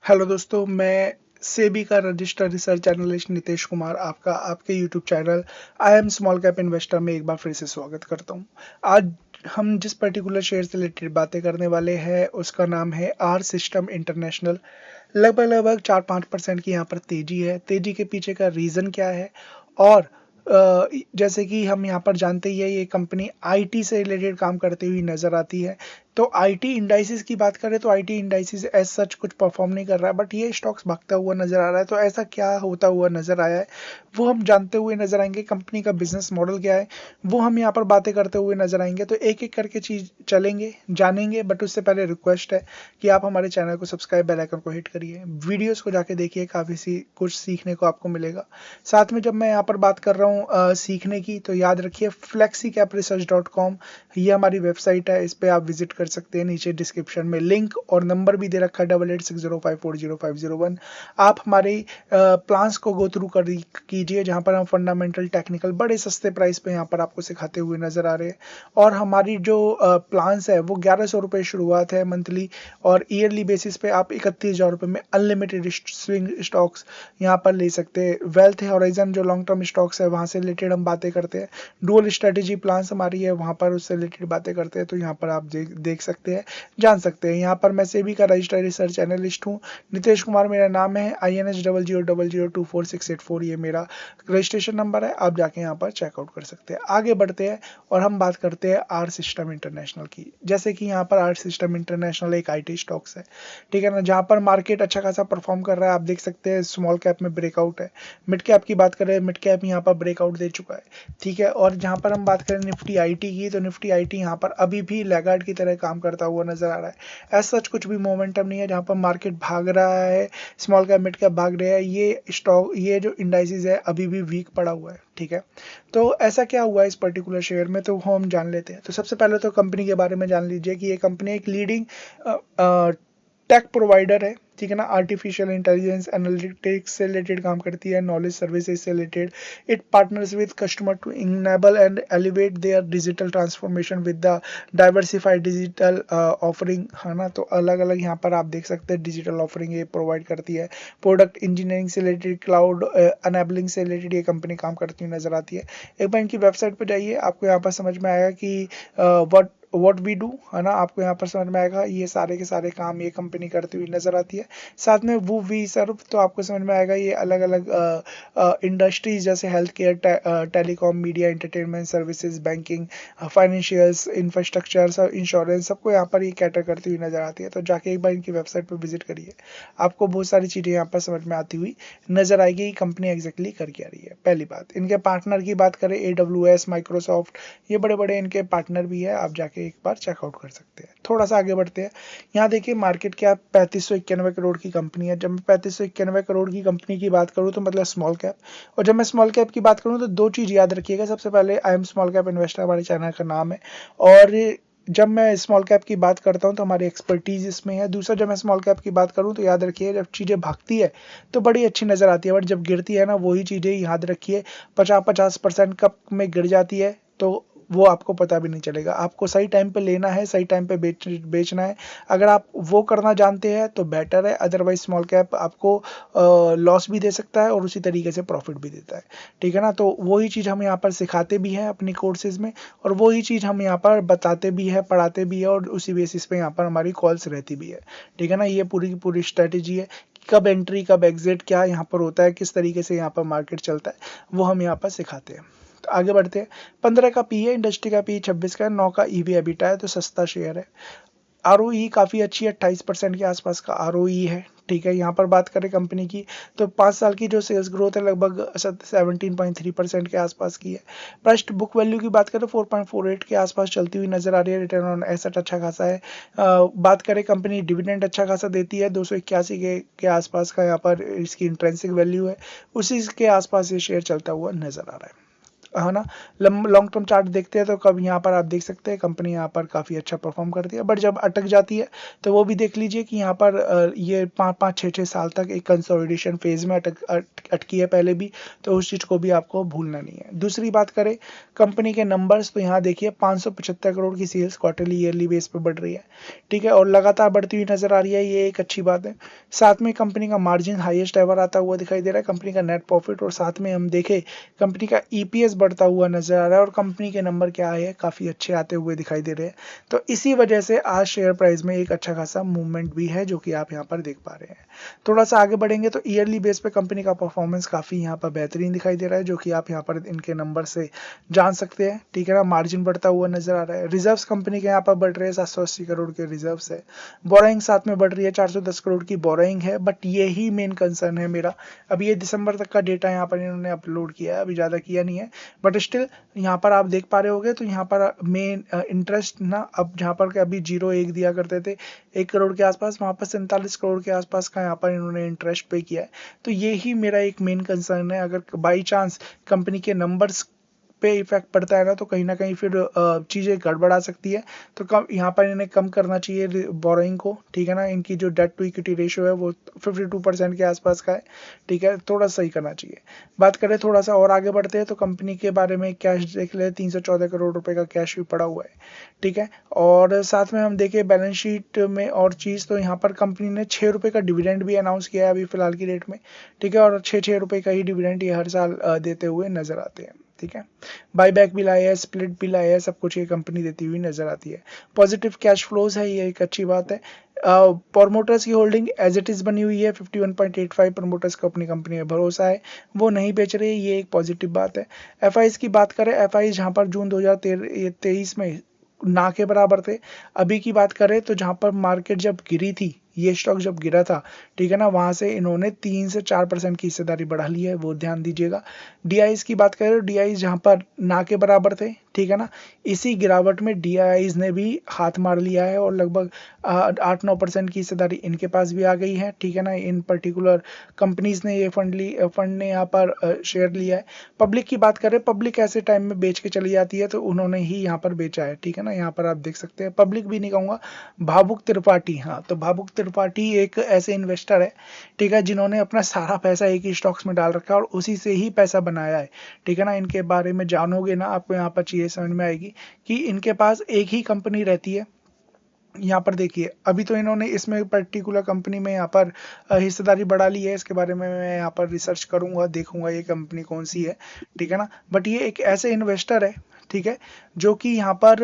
Hello दोस्तों, मैं सेबी का registered research analyst Nitesh Kumar आपका आपके YouTube channel I am small cap investor में एक बार फिर से स्वागत करता हूं। आज हम जिस पर्टिकुलर शेयर से रिलेटेड बातें करने वाले हैं उसका नाम है आर सिस्टम इंटरनेशनल। लगभग 4-5% की यहाँ पर तेजी है। तेजी के पीछे का रीज़न क्या है? और जैसे कि हम यहाँ पर जानते ही है, ये कंपनी आईटी से रिलेटेड काम करती हुई नजर आती है। तो आईटी इंडाइसिस की बात करें तो आईटी इंडाइसिस एज सच कुछ परफॉर्म नहीं कर रहा है, बट ये स्टॉक्स भागता हुआ नजर आ रहा है। तो ऐसा क्या होता हुआ नजर आया है वो हम जानते हुए नजर आएंगे। कंपनी का बिजनेस मॉडल क्या है वो हम यहाँ पर बातें करते हुए नजर आएंगे। तो एक एक करके चीज चलेंगे जानेंगे, बट उससे पहले रिक्वेस्ट है कि आप हमारे चैनल को सब्सक्राइब, बेल आइकन को हिट करिए, वीडियोस को जाके देखिए, काफ़ी सी कुछ सीखने को आपको मिलेगा। साथ में जब मैं यहाँ पर बात कर रहा हूँ सीखने की, तो याद रखिए flexicapresearch.com ये हमारी वेबसाइट है। इस पर आप विजिट कर सकते हैं। नीचे डिस्क्रिप्शन में लिंक और नंबर भी दे रखा है 8860540501। आप हमारे प्लान्स को गो थ्रू कर कीजिए, जहाँ पर हम फंडामेंटल टेक्निकल बड़े सस्ते प्राइस पे यहाँ पर आपको सिखाते हुए नजर आ रहे हैं। और हमारी जो प्लान्स है वो 1100 रुपये शुरुआत है मंथली, और ईयरली बेसिस पे आप 31,000 रुपये में अनलिमिटेड स्विंग स्टॉक्स यहाँ पर ले सकते हैं। वेल्थ हॉराइजन जो लॉन्ग टर्म स्टॉक्स है वहाँ से रिलेटेड हम बातें करते हैं। डुअल स्ट्रेटेजी प्लान्स हमारी है, वहाँ पर उससे रिलेटेड बातें करते हैं। तो यहाँ पर आप देख सकते हैं, जान सकते हैं। यहाँ पर मैं सेबी का रजिस्टर्ड रिसर्च एनालिस्ट हूँ। नितेश कुमार मेरा नाम है। INS00002468 ये मेरा रजिस्ट्रेशन नंबर है। आप जाके यहाँ पर चेकआउट कर सकते हैं। आगे बढ़ते हैं और हम बात करते हैं आर सिस्टम इंटरनेशनल की। जैसे कि यहाँ पर आर सिस्टम इंटरनेशनल एक आईटी स्टॉक्स है, ठीक है ना, जहाँ पर मार्केट अच्छा खासा परफॉर्म कर रहा है। आप देख सकते हैं स्मॉल कैप में ब्रेकआउट है। मिड कैप की बात करें, मिड कैप यहाँ पर ब्रेकआउट दे चुका है, ठीक है। और जहाँ पर हम बात करें निफ्टी आईटी की, तो निफ्टी आईटी यहाँ पर अभी भी लैगार्ड की तरह काम करता हुआ नजर आ रहा है। ऐसा सच कुछ भी मोमेंटम नहीं है। जहाँ पर मार्केट भाग रहा है, स्मॉल कैप मिड कैप भाग रहे हैं, ये स्टॉक, ये जो इंडाइसिस है अभी भी वीक पड़ा हुआ है, ठीक है। तो ऐसा क्या हुआ इस पर्टिकुलर शेयर में, तो हम जान लेते हैं। तो सबसे पहले तो कंपनी के बारे में जान लीजिए कि ये कंपनी एक लीडिंग टेक प्रोवाइडर है, ठीक है ना। आर्टिफिशियल इंटेलिजेंस एनालिटिक्स से रिलेटेड काम करती है, नॉलेज सर्विसेज से related. It partners with customer to enable and elevate their digital transformation with the diversified digital offering, है ना। तो अलग अलग यहाँ पर आप देख सकते हैं डिजिटल ऑफरिंग ये प्रोवाइड करती है। प्रोडक्ट इंजीनियरिंग से रिलेटेड, क्लाउड अनेबलिंग से रिलेटेड ये कंपनी काम करती हुई नजर आती है। एक बार इनकी वेबसाइट पर जाइए, आपको यहाँ पर समझ में आएगा कि व्हाट वी डू, है ना। आपको यहाँ पर समझ में आएगा ये सारे के सारे काम ये कंपनी करती हुई नजर आती है। साथ में वो वी सर्व, तो आपको समझ में आएगा ये अलग अलग इंडस्ट्रीज जैसे health care, telecom, media, entertainment services, banking, financials, infrastructure, सब इंश्योरेंस, सबको यहाँ पर ये कैटर करती हुई नजर आती है। तो जाके एक बार इनकी वेबसाइट पर विजिट करिए, आपको बहुत सारी चीज़ें यहाँ पर समझ में आती हुई नजर आएगी कि कंपनी एग्जैक्टली कर क्या रही है। पहली बात, इनके पार्टनर की बात करें, AWS, माइक्रोसॉफ्ट, ये बड़े बड़े इनके पार्टनर भी है। आप जाके एक बार चेकआउट कर सकते हैं। थोड़ा सा आगे बढ़ते हैं। यहाँ देखिए मार्केट क्या 3591 करोड़ की कंपनी है। जब मैं 3591 करोड़ की कंपनी की बात करूँ तो मतलब स्मॉल कैप, और जब मैं स्मॉल कैप की बात करूँ तो दो चीज़ याद रखिएगा। सबसे पहले I am small cap investor हमारे चैनल का नाम है, और जब मैं स्मॉल कैप की बात करता हूं तो हमारी एक्सपर्टीज इसमें है। दूसरा, जब मैं स्मॉल कैप की बात करूं तो याद रखिए जब चीज़ें भागती है तो बड़ी अच्छी नज़र आती है, बट जब गिरती है ना, वही चीज़ें याद रखिए 50% कप में गिर जाती है तो वो आपको पता भी नहीं चलेगा। आपको सही टाइम पे लेना है, सही टाइम पे बेचना है। अगर आप वो करना जानते हैं तो बेटर है, अदरवाइज स्मॉल कैप आपको लॉस भी दे सकता है और उसी तरीके से प्रॉफिट भी देता है, ठीक है ना। तो वही चीज़ हम यहाँ पर सिखाते भी हैं अपनी कोर्सेज में, और वही चीज़ हम यहाँ पर बताते भी है, पढ़ाते भी है, और उसी बेसिस पे यहाँ पर हमारी कॉल्स रहती भी है, ठीक है ना। ये पूरी की पूरी स्ट्रेटेजी है, कब एंट्री कब एग्जिट क्या यहाँ पर होता है, किस तरीके से यहाँ पर मार्केट चलता है, वो हम यहाँ पर सिखाते हैं। तो आगे बढ़ते हैं। 15 का पी है, इंडस्ट्री का पी 26 का है, 9 का ईवी एबिटा है, तो सस्ता शेयर है। आरओई काफ़ी अच्छी है, 28% के आसपास का आरओई है, ठीक है। यहाँ पर बात करें कंपनी की तो 5 साल की जो सेल्स ग्रोथ है लगभग 17.3% के आसपास की है। प्राइस टू बुक वैल्यू की बात करें 4.48 के आसपास चलती हुई नजर आ रही है। रिटर्न ऑन एसेट अच्छा खासा है। बात करें कंपनी डिविडेंड अच्छा खासा देती है, 281 के आसपास का यहाँ पर इसकी इंट्रेंसिक वैल्यू है, उसी के आसपास ये शेयर चलता हुआ नजर आ रहा है। है ना, लॉन्ग टर्म चार्ट देखते हैं तो कब यहाँ पर आप देख सकते हैं कंपनी यहाँ पर काफ़ी अच्छा परफॉर्म करती है, बट जब अटक जाती है तो वो भी देख लीजिए कि यहाँ पर ये 5-5 6-6 साल तक एक कंसोलिडेशन फेज में अटकी है पहले भी, तो उस चीज़ को भी आपको भूलना नहीं है। दूसरी बात करें कंपनी के नंबर्स, तो यहाँ देखिए 575 करोड़ की सेल्स क्वार्टरली ईयरली बेस पे बढ़ रही है, ठीक है, और लगातार बढ़ती हुई नजर आ रही है, ये एक अच्छी बात है। साथ में कंपनी का मार्जिन हाईएस्ट एवर आता हुआ दिखाई दे रहा है, कंपनी का नेट प्रॉफिट, और साथ में हम देखें कंपनी का ईपीएस बढ़ता हुआ नजर आ रहा है, और कंपनी के नंबर क्या है काफ़ी अच्छे आते हुए दिखाई दे रहे हैं। तो इसी वजह से आज शेयर प्राइस में एक अच्छा खासा मूवमेंट भी है जो कि आप यहाँ पर देख पा रहे हैं। थोड़ा सा आगे बढ़ेंगे तो ईयरली बेस पे कंपनी का परफॉर्मेंस काफ़ी यहाँ पर बेहतरीन दिखाई दे रहा है, जो कि आप यहाँ पर इनके नंबर से जान सकते हैं, ठीक है ना। मार्जिन बढ़ता हुआ नजर आ रहा है, रिजर्व्स कंपनी के यहाँ पर बढ़ रहे हैं, 780 करोड़ के रिजर्व्स है, बोरोइंग साथ में बढ़ रही है, 410 करोड़ की बोरोइंग है, बट यही मेन कंसर्न है मेरा। अभी ये दिसंबर तक का डेटा यहाँ पर इन्होंने अपलोड किया है, अभी ज़्यादा किया नहीं है, बट स्टिल यहाँ पर आप देख पा रहे होगे तो यहाँ पर मेन इंटरेस्ट ना, अब जहाँ पर अभी 0.1 दिया करते थे 1 करोड़ के आसपास, वहाँ पर 47 करोड़ के आसपास का यहाँ पर इन्होंने इंटरेस्ट पे किया है। तो यही मेरा एक मेन कंसर्न है, अगर बाई चांस कंपनी के नंबर्स पे इफेक्ट पड़ता है ना, तो कहीं ना कहीं फिर चीज़ें गड़बड़ा सकती है। तो कम यहाँ पर इन्हें कम करना चाहिए बोरोइंग को, ठीक है ना। इनकी जो डेट टू इक्विटी रेशियो है वो 52% के आसपास का है, ठीक है, थोड़ा सही करना चाहिए। बात करें थोड़ा सा और आगे बढ़ते हैं तो कंपनी के बारे में कैश देख ले, 314 करोड़ रुपए का कैश भी पड़ा हुआ है, ठीक है। और साथ में हम देखें बैलेंस शीट में और चीज़, तो यहाँ पर कंपनी ने 6 रुपये का डिविडेंड भी अनाउंस किया है अभी फिलहाल की डेट में, ठीक है, और 6-6 रुपये का ही डिविडेंड ये हर साल देते हुए नजर आते हैं, ठीक है। बाईबैक भी लाया है, स्प्लिट भी लाया है, सब कुछ ये कंपनी देती हुई नजर आती है। पॉजिटिव कैश फ्लोज है, ये एक अच्छी बात है। प्रोमोटर्स की होल्डिंग एज इट इज बनी हुई है, 51.85 प्रोमोटर्स को अपनी कंपनी में भरोसा है, वो नहीं बेच रहे, ये एक पॉजिटिव बात है। एफआईज की बात करें, एफआईज जहां पर जून 2023 में ना के बराबर थे, अभी की बात करें तो जहां पर मार्केट जब गिरी थी, ये स्टॉक जब गिरा था, ठीक है ना, वहां से इन्होंने 3 से 4% की हिस्सेदारी बढ़ा ली है, वो ध्यान दीजिएगा। डीआईज की बात करें, डीआईज जहां पर ना के बराबर थे, ठीक है ना, इसी गिरावट में डीआईज ने भी हाथ मार लिया है, और लगभग 8-9% की हिस्सेदारी इनके पास भी आ गई है, ठीक है ना। इन पर्टिकुलर कंपनीज ने ये फंड ने यहाँ पर शेयर लिया है। पब्लिक की बात करें, पब्लिक ऐसे टाइम में बेच के चली जाती है, तो उन्होंने ही यहाँ पर बेचा है, ठीक है ना। यहाँ पर आप देख सकते हैं, पब्लिक भी नहीं कहूँगा, भावुक त्रिपाठी, हाँ, तो भावुक त्रिपाठी एक ऐसे इन्वेस्टर है, ठीक है, जिन्होंने अपना सारा पैसा एक ही स्टॉक्स में डाल रखा है और उसी से ही पैसा बनाया है, ठीक है ना। इनके बारे में जानोगे ना, आपको यहाँ पर चीज़ें समझ में आएगी कि इनके पास एक ही कंपनी रहती है। यहाँ पर देखिए अभी तो इन्होंने इसमें पर्टिकुलर कंपनी में यहाँ पर हिस्सेदारी बढ़ा ली है, इसके बारे में मैं यहाँ पर रिसर्च करूंगा, देखूंगा ये कंपनी कौन सी है, ठीक है ना। बट ये एक ऐसे इन्वेस्टर है, ठीक है, जो कि यहाँ पर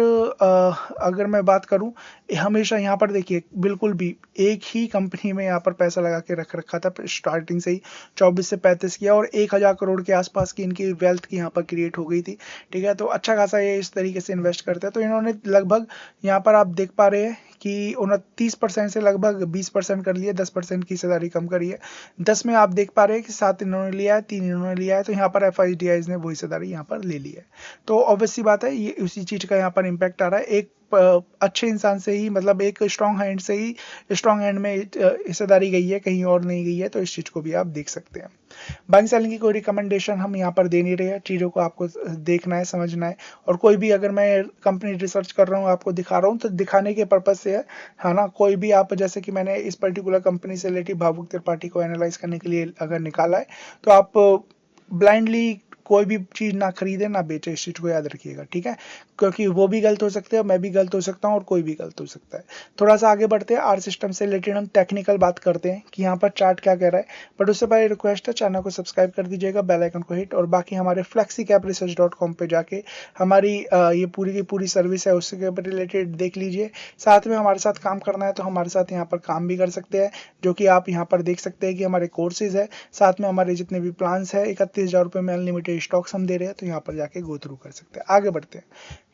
अगर मैं बात करूं, हमेशा यहाँ पर देखिए बिल्कुल भी एक ही कंपनी में यहाँ पर पैसा लगा के रख रखा था स्टार्टिंग से ही, 24 से 35 किया, और 1000 करोड़ के आसपास की इनकी वेल्थ की यहाँ पर क्रिएट हो गई थी, ठीक है। तो अच्छा खासा ये इस तरीके से इन्वेस्ट करते हैं। तो इन्होंने लगभग यहाँ पर आप देख पा रहे हैं कि 29% से लगभग 20% कर लिया, 10% की हिस्सेदारी कम करी है। 10 में आप देख पा रहे हैं कि 7 इन्होंने लिया है, 3 इन्होंने लिया है, तो यहाँ पर एफआईडीआईज ने वो हिस्सेदारी यहाँ पर ले ली है। तो ऑब्वियस सी बात है, ये उसी चीज का यहाँ पर इम्पैक्ट आ रहा है। एक अच्छे इंसान से ही, मतलब एक स्ट्रॉन्ग हैंड से ही स्ट्रॉन्ग हैंड में हिस्सेदारी गई है, कहीं और नहीं गई है, तो इस चीज को भी आप देख सकते हैं। बाइंग सेलिंग की कोई रिकमेंडेशन हम यहाँ पर दे नहीं रहे हैं, चीज़ों को आपको देखना है, समझना है, और कोई भी अगर मैं कंपनी रिसर्च कर रहा हूँ, आपको दिखा रहा हूँ, तो दिखाने के पर्पज से है ना। कोई भी आप, जैसे कि मैंने इस पर्टिकुलर कंपनी से रिलेटिव भावुक त्रिपाठी को एनालाइज करने के लिए अगर निकाला है, तो आप ब्लाइंडली कोई भी चीज ना खरीदे ना बेचे, इस चीज को याद रखिएगा, ठीक है, क्योंकि वो भी गलत हो सकते हैं, मैं भी गलत हो सकता हूँ, और कोई भी गलत हो सकता है। थोड़ा सा आगे बढ़ते हैं, आर सिस्टम से रिलेटेड हम टेक्निकल बात करते हैं कि यहाँ पर चार्ट क्या कह रहा है, बट उससे पहले रिक्वेस्ट है चैनल को सब्सक्राइब कर दीजिएगा, बेल आइकन को हिट, और बाकी हमारे flexicapresearch.com पे जाके हमारी ये पूरी की पूरी सर्विस है, उससे रिलेटेड देख लीजिए। साथ में हमारे साथ काम करना है तो हमारे साथ यहाँ पर काम भी कर सकते हैं, जो कि आप यहाँ पर देख सकते हैं कि हमारे कोर्सेज है, साथ में हमारे जितने भी प्लान्स है, 31,000 रुपये में अनलिमिटेड स्टॉक्स हम दे रहे हैं, तो यहाँ पर जाके गो थ्रू कर सकते हैं। आगे बढ़ते हैं,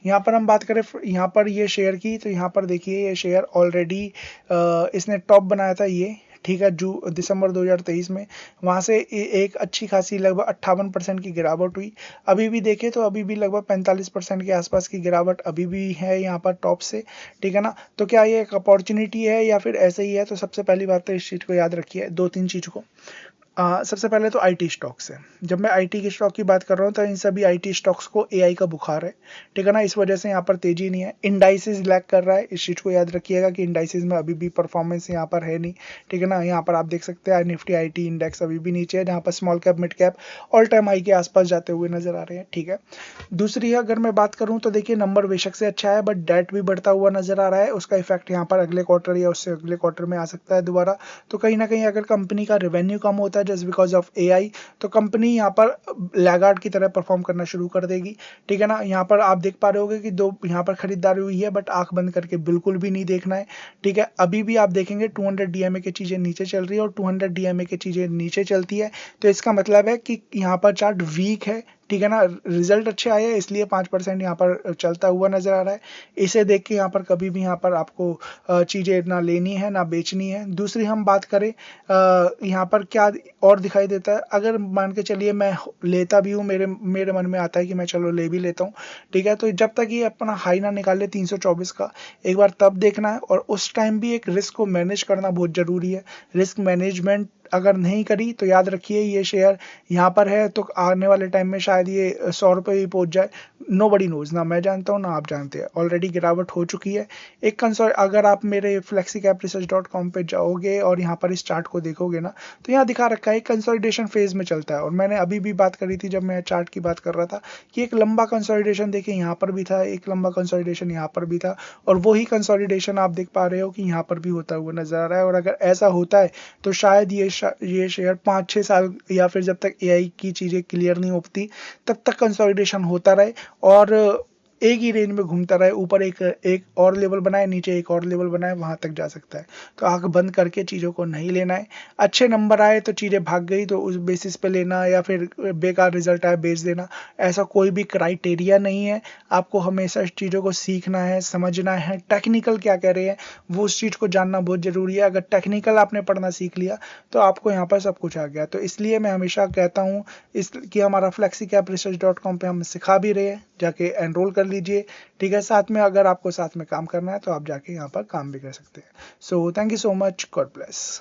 यहाँ पर हम बात करें यहाँ पर ये शेयर की, तो यहाँ पर देखिए ये शेयर ऑलरेडी इसने टॉप बनाया था ये, ठीक है, दिसंबर 2023 में, वहाँ से एक अच्छी खासी लगभग 58% की गिरावट हुई। अभी भी देखें तो अभी भी लगभग 45% के आसपास की गिरावट अभी भी है यहाँ पर टॉप से, ठीक है ना। तो क्या ये एक अपॉर्चुनिटी है या फिर ऐसे ही है, तो सबसे पहली बात तो इस चीज़ को याद रखिए, 2-3 चीज़ को। सबसे पहले तो आईटी स्टॉक्स है। जब मैं आईटी के स्टॉक की बात कर रहा हूँ तो इन सभी आईटी स्टॉक्स को एआई का बुखार है, ठीक है ना, इस वजह से यहाँ पर तेजी नहीं है। इंडाइसिस लैग कर रहा है, इस चीज़ को याद रखिएगा कि इंडाइसिस में अभी भी परफॉर्मेंस यहाँ पर है नहीं, ठीक है ना। यहाँ पर आप देख सकते हैं निफ्टी आईटी इंडेक्स अभी भी नीचे है, जहाँ पर small cap mid cap all time high के आसपास जाते हुए नजर आ रहे हैं, ठीक है। दूसरी अगर मैं बात करूँ तो देखिए नंबर बेशक से अच्छा है, बट डेट भी बढ़ता हुआ नजर आ रहा है। उसका इफेक्ट यहाँ पर अगले क्वार्टर या उससे अगले क्वार्टर में आ सकता है दोबारा। तो कहीं ना कहीं अगर कंपनी का रेवेन्यू कम होता है जस्ट बिकॉज ऑफ एआई, तो कंपनी यहाँ पर लैगार्ड की तरह परफॉर्म करना शुरू कर देगी, ठीक है ना। यहाँ पर आप देख पा रहे होगे कि दो यहाँ पर खरीदारी हुई है, बट आंख बंद करके बिल्कुल भी नहीं देखना है, ठीक है। अभी भी आप देखेंगे 200 डीएमए की चीजें नीचे चल रही है, और 200 डीएमए की चीजें नीचे चलती है तो इसका मतलब है कि यहाँ पर चार्ट वीक है, ठीक है ना। रिजल्ट अच्छे आए हैं इसलिए 5% यहाँ पर चलता हुआ नजर आ रहा है। इसे देख के यहाँ पर कभी भी यहाँ पर आपको चीजें ना लेनी है ना बेचनी है। दूसरी हम बात करें यहाँ पर क्या और दिखाई देता है, अगर मान के चलिए मैं लेता भी हूँ, मेरे मेरे मन में आता है कि मैं चलो ले भी लेता हूँ, ठीक है। तो जब तक ये अपना हाई ना निकाले 324 का, एक बार तब देखना है। और उस टाइम भी एक रिस्क को मैनेज करना बहुत जरूरी है। रिस्क मैनेजमेंट अगर नहीं करी तो याद रखिए ये शेयर यहाँ पर है तो आने वाले टाइम में शायद ये 100 रुपये ही पहुंच जाए। नो बडी नोज, ना मैं जानता हूँ ना आप जानते हैं, ऑलरेडी गिरावट हो चुकी है। एक कंसोल अगर आप मेरे flexicapresearch.com पे जाओगे और यहाँ पर इस चार्ट को देखोगे ना, तो यहाँ दिखा रखा है कंसोलिडेशन फेज में चलता है। और मैंने अभी भी बात करी थी जब मैं चार्ट की बात कर रहा था कि एक लंबा कंसोलिडेशन देखिए यहाँ पर भी था, एक लंबा कंसोलिडेशन यहाँ पर भी था, और वही कंसोलिडेशन आप देख पा रहे हो कि यहाँ पर भी होता हुआ नजर आ रहा है। और अगर ऐसा होता है तो शायद ये शेयर 5-6 साल या फिर जब तक एआई की चीजें क्लियर नहीं होती तब तक कंसोलिडेशन होता रहे, और एक ही रेंज में घूमता रहे, ऊपर एक एक और लेवल बनाए, नीचे एक और लेवल बनाए, वहां तक जा सकता है। तो आंख बंद करके चीजों को नहीं लेना है। अच्छे नंबर आए तो चीजें भाग गई तो उस बेसिस पे लेना, या फिर बेकार रिजल्ट आए बेच देना, ऐसा कोई भी क्राइटेरिया नहीं है। आपको हमेशा इस चीजों को सीखना है, समझना है, टेक्निकल क्या कह रहे हैं वो उस चीज को जानना बहुत जरूरी है। अगर टेक्निकल आपने पढ़ना सीख लिया तो आपको यहाँ पर सब कुछ आ गया। तो इसलिए मैं हमेशा कहता हूँ इस कि हमारा flexicapresearch.com पे हम सिखा भी रहे हैं, जाके एनरोल कर लीजिए, ठीक है। साथ में अगर आपको साथ में काम करना है तो आप जाके यहाँ पर काम भी कर सकते हैं। So thank you so much, God bless.